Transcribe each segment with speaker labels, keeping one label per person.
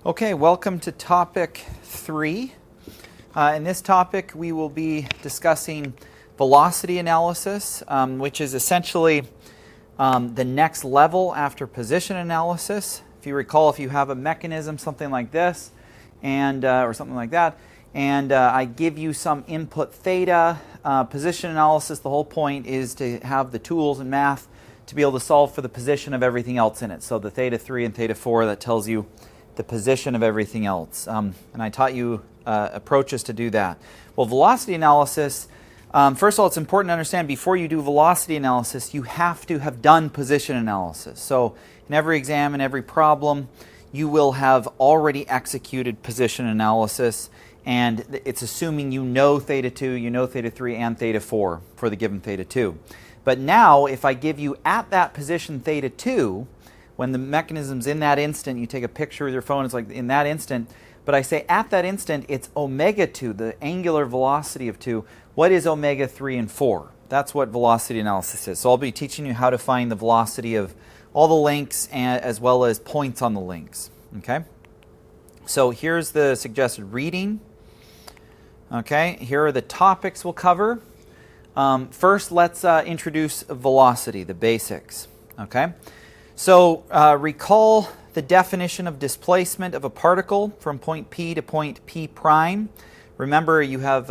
Speaker 1: Okay, welcome to topic 3. In this topic, we will be discussing velocity analysis, which is essentially the next level after position analysis. If you recall, if you have a mechanism, something like this, and or something like that, and I give you some input theta, position analysis, the whole point is to have the tools in math to be able to solve for the position of everything else in it. So the theta 3 and theta 4, that tells you the position of everything else. And I taught you approaches to do that. Well, velocity analysis, first of all, it's important to understand before you do velocity analysis, you have to have done position analysis. So in every exam and every problem, you will have already executed position analysis, and it's assuming you know theta 2, you know theta 3, and theta 4 for the given theta 2. But now, if I give you at that position theta 2, when the mechanism's in that instant, you take a picture with your phone, it's like in that instant, but I say at that instant, it's omega 2, the angular velocity of 2. What is omega 3 and 4? That's what velocity analysis is. So I'll be teaching you how to find the velocity of all the links as well as points on the links. Okay? So here's the suggested reading. Okay, here are the topics we'll cover. First, let's introduce velocity, the basics. Okay? So recall the definition of displacement of a particle from point P to point P prime. Remember, you have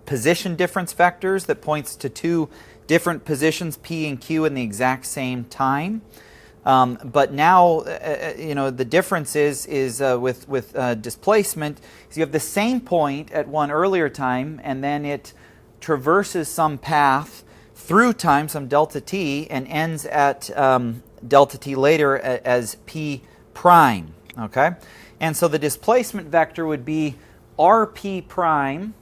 Speaker 1: position difference vectors that points to two different positions, P and Q, in the exact same time. But now, the difference is with displacement, is you have the same point at one earlier time, and then it traverses some path through time, some delta t, and ends at delta t later as p prime. Okay, and so the displacement vector would be rp prime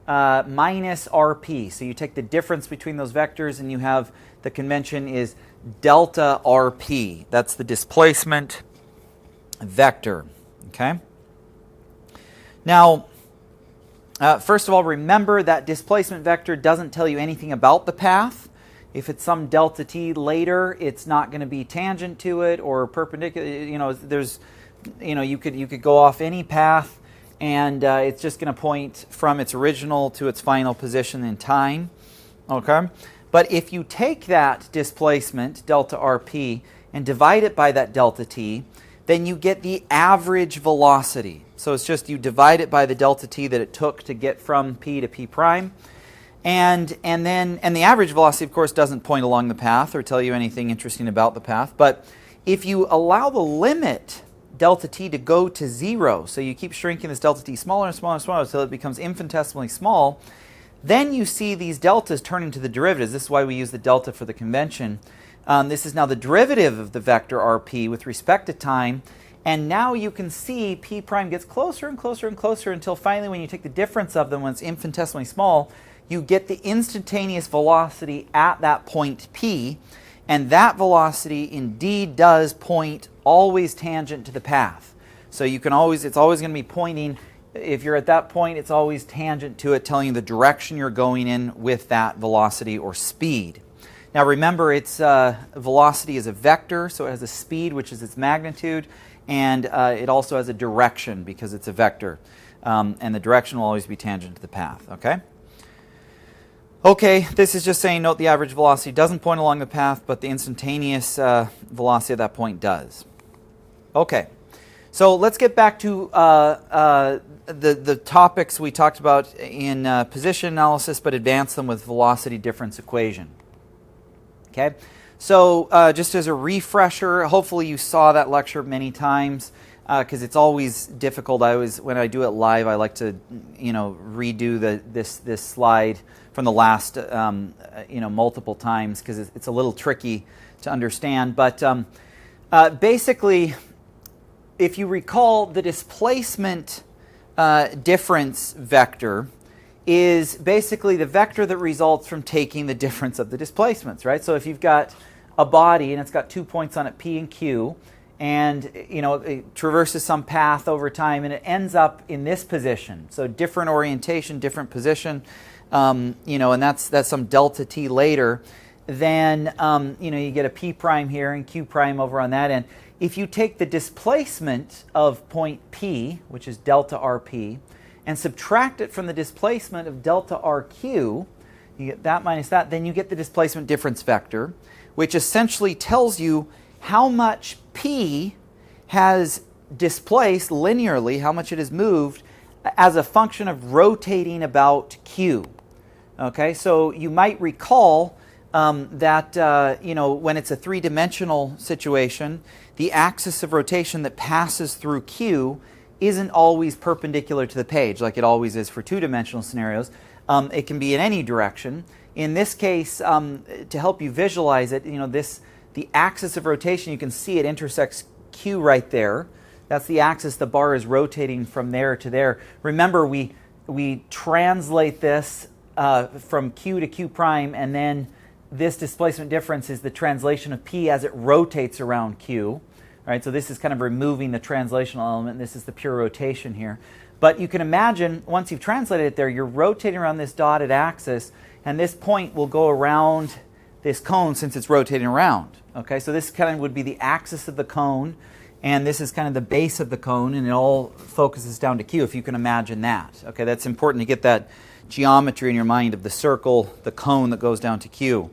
Speaker 1: minus rp. So you take the difference between those vectors, and you have the convention is delta rp. That's the displacement vector. Okay. Now, first of all, remember that displacement vector doesn't tell you anything about the path. If it's some delta t later, it's not going to be tangent to it or perpendicular. You could go off any path, and it's just going to point from its original to its final position in time. Okay, but if you take that displacement delta rp and divide it by that delta t, then you get the average velocity. So it's just you divide it by the delta t that it took to get from P to P prime. And the average velocity, of course, doesn't point along the path or tell you anything interesting about the path. But if you allow the limit delta t to go to 0, so you keep shrinking this delta t smaller and smaller and smaller until it becomes infinitesimally small, then you see these deltas turn into the derivatives. This is why we use the delta for the convention. This is now the derivative of the vector rp with respect to time. And now you can see p prime gets closer and closer and closer until finally, when you take the difference of them when it's infinitesimally small, you get the instantaneous velocity at that point p. And that velocity indeed does point always tangent to the path. So you can it's always going to be pointing. If you're at that point, it's always tangent to it, telling you the direction you're going in with that velocity or speed. Now remember, its velocity is a vector, so it has a speed, which is its magnitude, and it also has a direction because it's a vector. And the direction will always be tangent to the path, okay? Okay, this is just saying, note the average velocity doesn't point along the path, but the instantaneous velocity at that point does. Okay, so let's get back to the topics we talked about in position analysis, but advance them with velocity difference equation. Okay, so just as a refresher, hopefully you saw that lecture many times because it's always difficult. When I do it live, I like to redo this slide from the last multiple times because it's a little tricky to understand. But basically, if you recall, the displacement difference vector is basically the vector that results from taking the difference of the displacements, right? So if you've got a body and it's got 2 points on it, P and Q, and it traverses some path over time and it ends up in this position. So different orientation, different position, and that's some delta t later. Then you get a P prime here and Q prime over on that end. if you take the displacement of point P, which is delta RP, and subtract it from the displacement of delta RQ, you get that minus that, then you get the displacement difference vector, which essentially tells you how much P has displaced linearly, how much it has moved as a function of rotating about Q. Okay, so you might recall that when it's a three-dimensional situation, the axis of rotation that passes through Q isn't always perpendicular to the page like it always is for two-dimensional scenarios. It can be in any direction. In this case, to help you visualize it, the axis of rotation, you can see it intersects Q right there. That's the axis the bar is rotating from there to there. Remember, we translate this from Q to Q prime, and then this displacement difference is the translation of P as it rotates around Q. All right, so this is kind of removing the translational element. This is the pure rotation here. But you can imagine, once you've translated it there, you're rotating around this dotted axis, and this point will go around this cone since it's rotating around. Okay, so this kind of would be the axis of the cone, and this is kind of the base of the cone, and it all focuses down to Q, if you can imagine that. Okay, that's important to get that geometry in your mind of the circle, the cone that goes down to Q,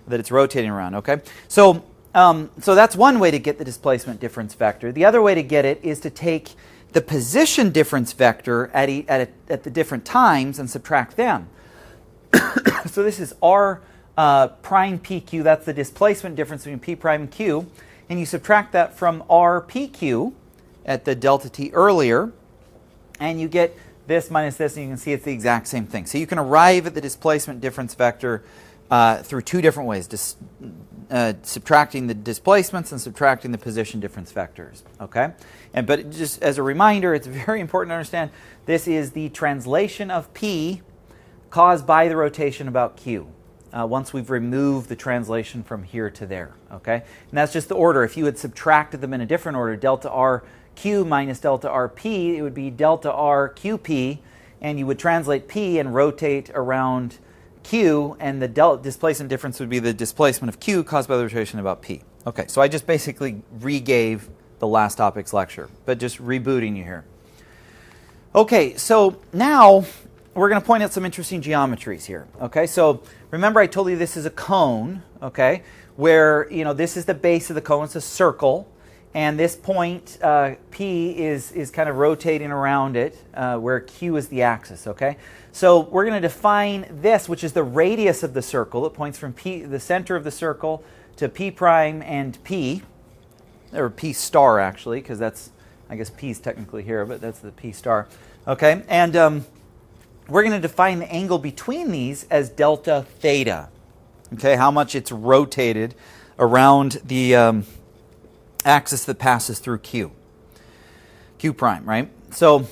Speaker 1: that it's rotating around. Okay, so that's one way to get the displacement difference vector. The other way to get it is to take the position difference vector at the different times and subtract them. So this is R prime PQ, that's the displacement difference between P prime and Q, and you subtract that from R PQ at the delta t earlier, and you get this minus this, and you can see it's the exact same thing. So you can arrive at the displacement difference vector through two different ways, subtracting the displacements and subtracting the position difference vectors. Okay, but just as a reminder, it's very important to understand this is the translation of P caused by the rotation about Q. Once we've removed the translation from here to there. Okay, and that's just the order. If you had subtracted them in a different order, delta RQ minus delta RP, it would be delta RQP, and you would translate P and rotate around Q, and the displacement difference would be the displacement of Q caused by the rotation about P. Okay, so I just basically re-gave the last topic's lecture, but just rebooting you here. Okay, so now we're going to point out some interesting geometries here. Okay, so remember I told you this is a cone, okay, where this is the base of the cone, it's a circle, and this point P is kind of rotating around it, where Q is the axis. Okay, so we're going to define this, which is the radius of the circle. It points from P, the center of the circle, to P prime and P, or P star actually, because that's, I guess P is technically here, but that's the P star. Okay, and we're going to define the angle between these as delta theta. Okay, how much it's rotated around the axis that passes through Q prime, right? So,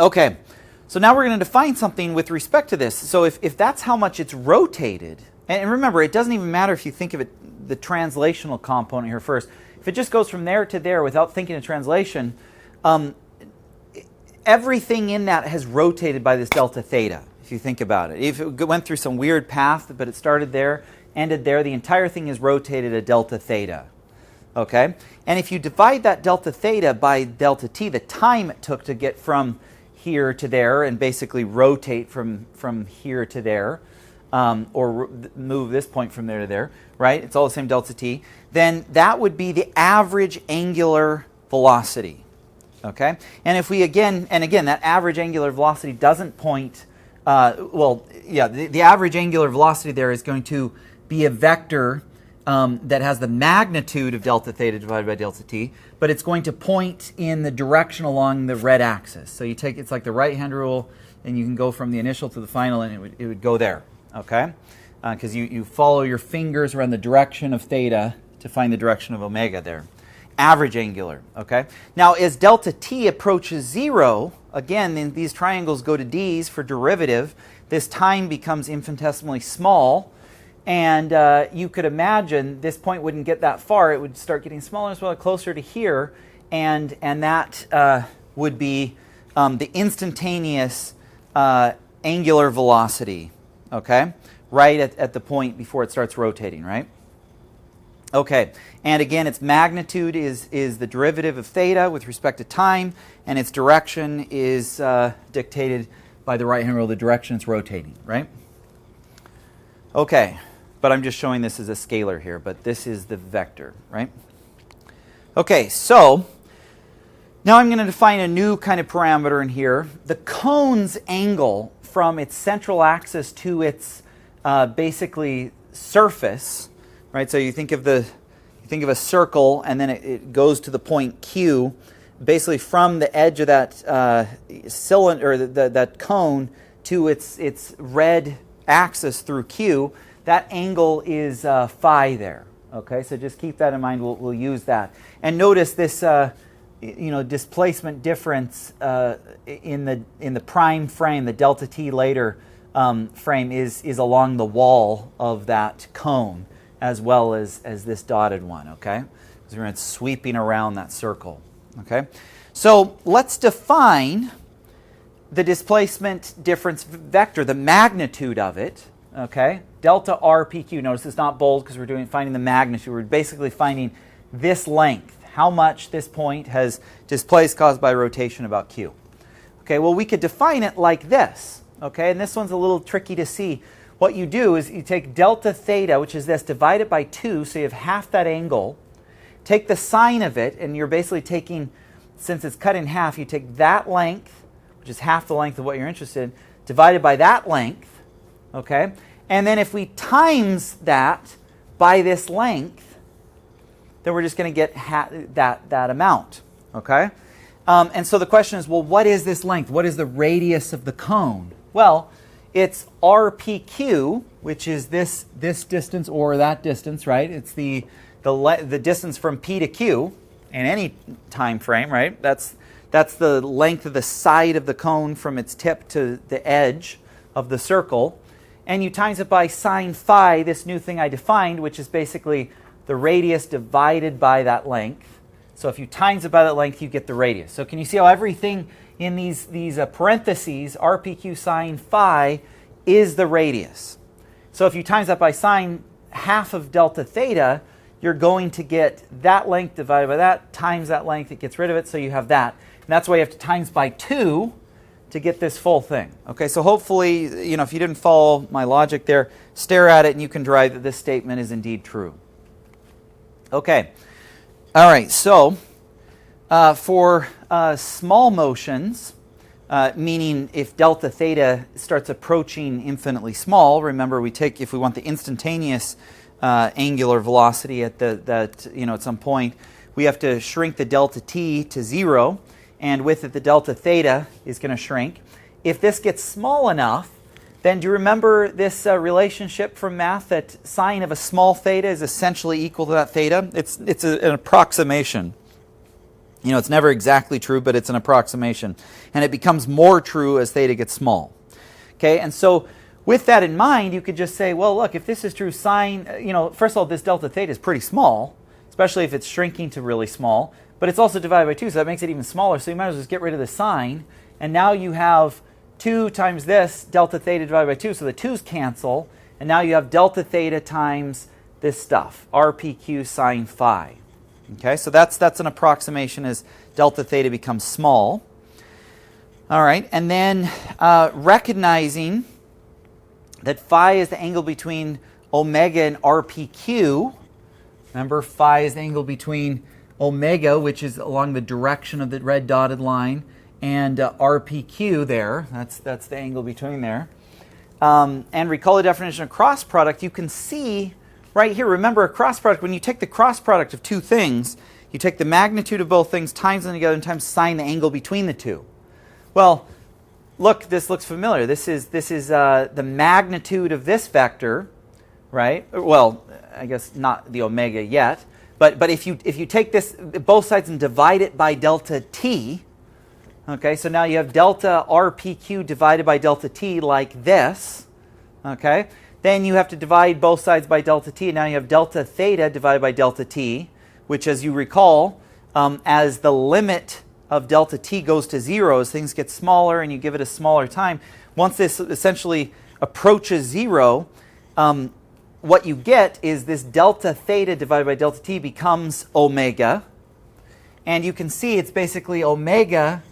Speaker 1: okay, so now we're going to define something with respect to this. So if that's how much it's rotated, and remember, it doesn't even matter if you think of it, the translational component here first. If it just goes from there to there without thinking of translation, everything in that has rotated by this delta theta, if you think about it. If it went through some weird path, but it started there, ended there, the entire thing is rotated a delta theta. Okay? And if you divide that delta theta by delta t, the time it took to get from here to there and basically rotate from here to there, or move this point from there to there, right? It's all the same delta t. Then that would be the average angular velocity. Okay, and if we again, that average angular velocity doesn't point, the average angular velocity there is going to be a vector that has the magnitude of delta theta divided by delta t, but it's going to point in the direction along the red axis. So you take, it's like the right-hand rule, and you can go from the initial to the final, and it would go there, okay? Because you follow your fingers around the direction of theta to find the direction of omega there. Average angular, okay? Now, as delta t approaches 0, again, then these triangles go to d's for derivative. This time becomes infinitesimally small, and you could imagine this point wouldn't get that far. It would start getting smaller and smaller, closer to here, and that would be the instantaneous angular velocity, okay? Right at the point before it starts rotating, right? Okay, and again, its magnitude is the derivative of theta with respect to time, and its direction is dictated by the right-hand rule, the direction it's rotating, right? Okay, but I'm just showing this as a scalar here, but this is the vector, right? Okay, so now I'm going to define a new kind of parameter in here. The cone's angle from its central axis to its basically surface, right? So you think of a circle, and then it goes to the point Q. Basically, from the edge of that cylinder, or that cone, to its red axis through Q, that angle is phi there. Okay, so just keep that in mind. We'll use that. And notice this, displacement difference in the prime frame, the delta t later frame, is along the wall of that cone, as well as this dotted one, okay? So it's sweeping around that circle, okay? So let's define the displacement difference vector, the magnitude of it, okay? Delta r pq. Notice it's not bold because we're finding the magnitude. We're basically finding this length, how much this point has displaced caused by rotation about q. Okay, well, we could define it like this, okay? And this one's a little tricky to see. What you do is you take delta theta, which is this, divide it by 2, so you have half that angle. Take the sine of it, and you're basically taking, since it's cut in half, you take that length, which is half the length of what you're interested in, divided by that length, okay? And then if we times that by this length, then we're just going to get that amount, okay? And so the question is, well, what is this length? What is the radius of the cone? Well, it's RPQ, which is this distance or that distance, right? It's the distance from P to Q in any time frame, right? That's the length of the side of the cone from its tip to the edge of the circle. And you times it by sine phi, this new thing I defined, which is basically the radius divided by that length. So if you times it by that length, you get the radius. So can you see how everything in these parentheses, RPQ sine phi, is the radius? So if you times that by sine half of delta theta, you're going to get that length divided by that times that length. It gets rid of it, so you have that. And that's why you have to times by 2 to get this full thing. Okay, so hopefully, if you didn't follow my logic there, stare at it and you can derive that this statement is indeed true. Okay, all right, so for small motions, meaning if delta theta starts approaching infinitely small, remember if we want the instantaneous angular velocity at at some point, we have to shrink the delta t to 0, and with it the delta theta is going to shrink. If this gets small enough, then do you remember this relationship from math that sine of a small theta is essentially equal to that theta? It's an approximation. It's never exactly true, but it's an approximation. And it becomes more true as theta gets small. Okay, and so with that in mind, you could just say, well, look, if this is true, sine, first of all, this delta theta is pretty small, especially if it's shrinking to really small, but it's also divided by 2, so that makes it even smaller, so you might as well just get rid of the sine, and now you have 2 times this, delta theta divided by 2, so the 2's cancel, and now you have delta theta times this stuff, RPQ sine phi. Okay, so that's an approximation as delta theta becomes small. All right, and then recognizing that phi is the angle between omega and RPQ. Remember, phi is the angle between omega, which is along the direction of the red dotted line, and RPQ there. That's the angle between there. And recall the definition of cross product. You can see right here, remember a cross product, when you take the cross product of two things, you take the magnitude of both things, times them together, and times sine the angle between the two. Well, look, this looks familiar. This is the magnitude of this vector, right? Well, I guess not the omega yet, but if you take this both sides and divide it by delta t, okay, so now you have delta RPQ divided by delta t like this, okay? Then you have to divide both sides by delta t, and now you have delta theta divided by delta t, which, as you recall, as the limit of delta t goes to 0, as things get smaller and you give it a smaller time, once this essentially approaches 0, what you get is this delta theta divided by delta t becomes omega. And you can see it's basically omega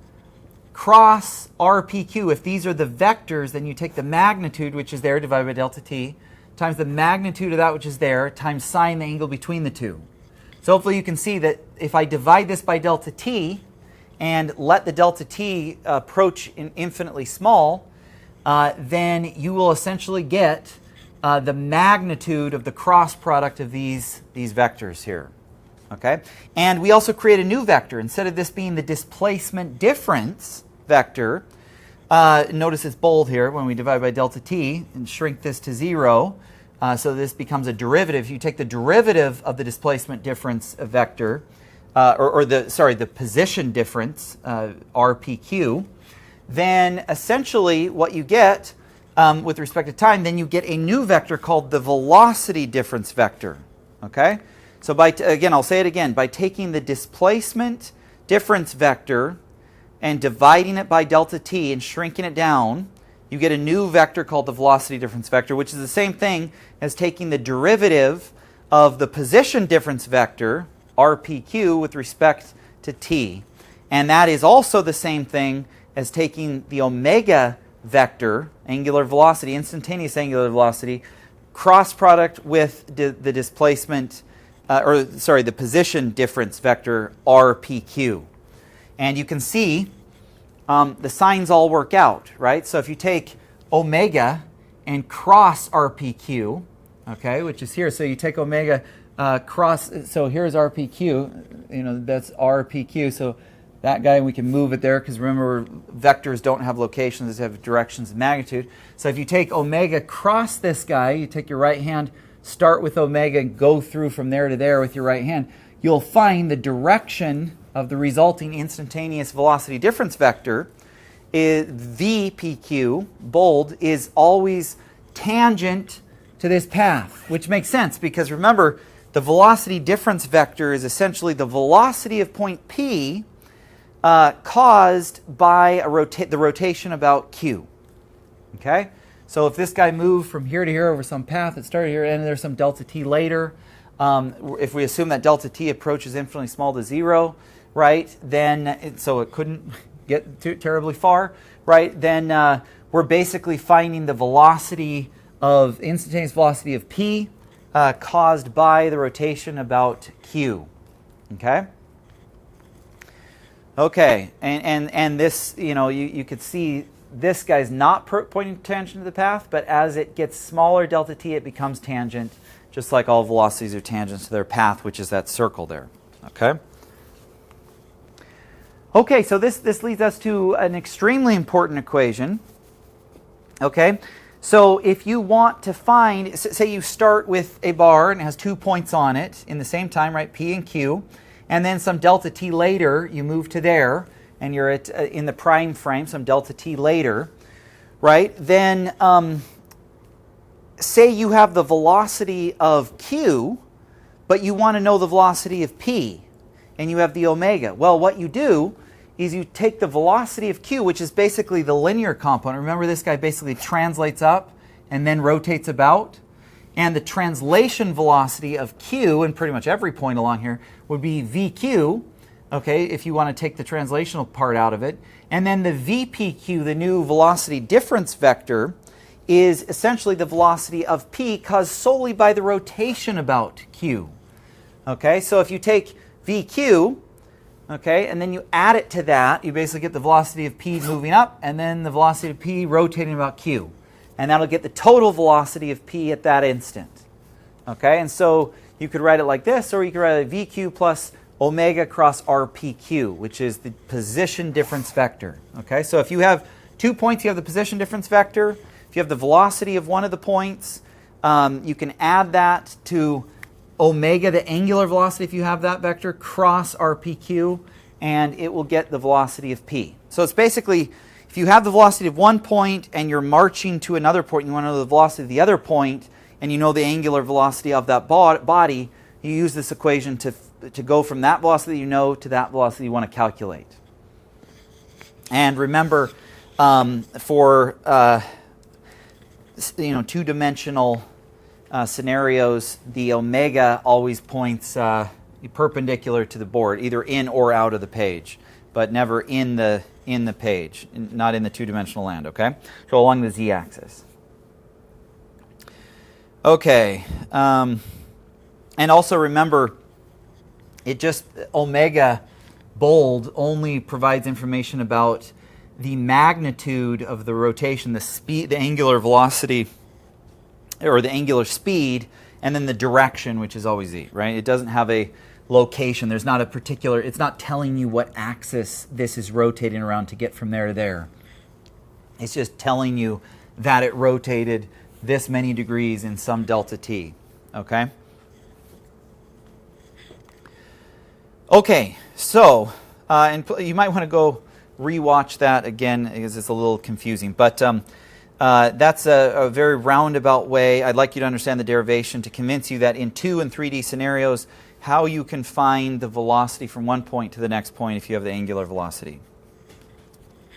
Speaker 1: cross RPQ. If these are the vectors, then you take the magnitude, which is there, divided by delta t, times the magnitude of that which is there, times sine the angle between the two. So hopefully you can see that if I divide this by delta t and let the delta t approach infinitely small, then you will essentially get the magnitude of the cross product of these vectors here. Okay? And we also create a new vector. Instead of this being the displacement difference vector, notice it's bold here when we divide by delta t and shrink this to 0. So this becomes a derivative. You take the derivative of the displacement difference vector, the position difference, RPQ, then essentially what you get with respect to time, then you get a new vector called the velocity difference vector. Okay? So again, I'll say it again. By taking the displacement difference vector and dividing it by delta t and shrinking it down, you get a new vector called the velocity difference vector, which is the same thing as taking the derivative of the position difference vector, RPQ, with respect to t. And that is also the same thing as taking the omega vector, angular velocity, instantaneous angular velocity, cross product with the displacement, the position difference vector, RPQ. And you can see the signs all work out, right? So if you take omega and cross RPQ, okay, which is here, so you take omega cross, so here's RPQ, that's RPQ, so that guy, we can move it there because remember, vectors don't have locations, they have directions and magnitude. So if you take omega cross this guy, you take your right hand, start with omega and go through from there to there with your right hand, you'll find the direction of the resulting instantaneous velocity difference vector is VPQ, bold, is always tangent to this path, which makes sense because remember, the velocity difference vector is essentially the velocity of point P caused by the rotation about Q. Okay? So if this guy moved from here to here over some path, it started here, and there's some delta t later, if we assume that delta t approaches infinitely small to 0, right, then, so it couldn't get too terribly far, right, then we're basically finding the velocity of, instantaneous velocity of P caused by the rotation about Q. Okay? Okay, and this, you could see this guy's not pointing tangent to the path, but as it gets smaller, delta t, it becomes tangent, just like all velocities are tangent to their path, which is that circle there. Okay? Okay, so this leads us to an extremely important equation. Okay? So if you want to find, say you start with a bar and it has 2 points on it in the same time, right, P and Q, and then some delta t later, you move to there, and you're at in the prime frame, some delta t later, right? Then say you have the velocity of Q, but you want to know the velocity of P, and you have the omega. Well, what you do is you take the velocity of Q, which is basically the linear component. Remember, this guy basically translates up and then rotates about. And the translation velocity of Q, and pretty much every point along here, would be VQ, okay, if you want to take the translational part out of it. And then the VPQ, the new velocity difference vector, is essentially the velocity of P caused solely by the rotation about Q. Okay, so if you take VQ, okay, and then you add it to that, you basically get the velocity of P moving up, and then the velocity of P rotating about Q. And that'll get the total velocity of P at that instant. Okay, and so you could write it like this, or you could write it VQ plus omega cross RPQ, which is the position difference vector. Okay, so if you have 2 points, you have the position difference vector. If you have the velocity of one of the points, you can add that to omega, the angular velocity, if you have that vector, cross RPQ, and it will get the velocity of P. So it's basically, if you have the velocity of one point and you're marching to another point, and you want to know the velocity of the other point, and you know the angular velocity of that body, you use this equation to go from that velocity you know to that velocity you want to calculate. And remember, for two-dimensional scenarios, the omega always points perpendicular to the board, either in or out of the page, but never in the page, not in the two-dimensional land, okay? So along the z-axis. Okay, and also remember, it just, omega bold only provides information about the magnitude of the rotation, the speed, the angular velocity, or the angular speed, and then the direction, which is always z, right? It doesn't have a location. There's not a particular, it's not telling you what axis this is rotating around to get from there to there. It's just telling you that it rotated this many degrees in some delta t, okay? Okay, so, and you might want to go rewatch that again because it's a little confusing, but that's a very roundabout way. I'd like you to understand the derivation to convince you that in 2 and 3D scenarios, how you can find the velocity from one point to the next point if you have the angular velocity.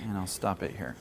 Speaker 1: And I'll stop it here.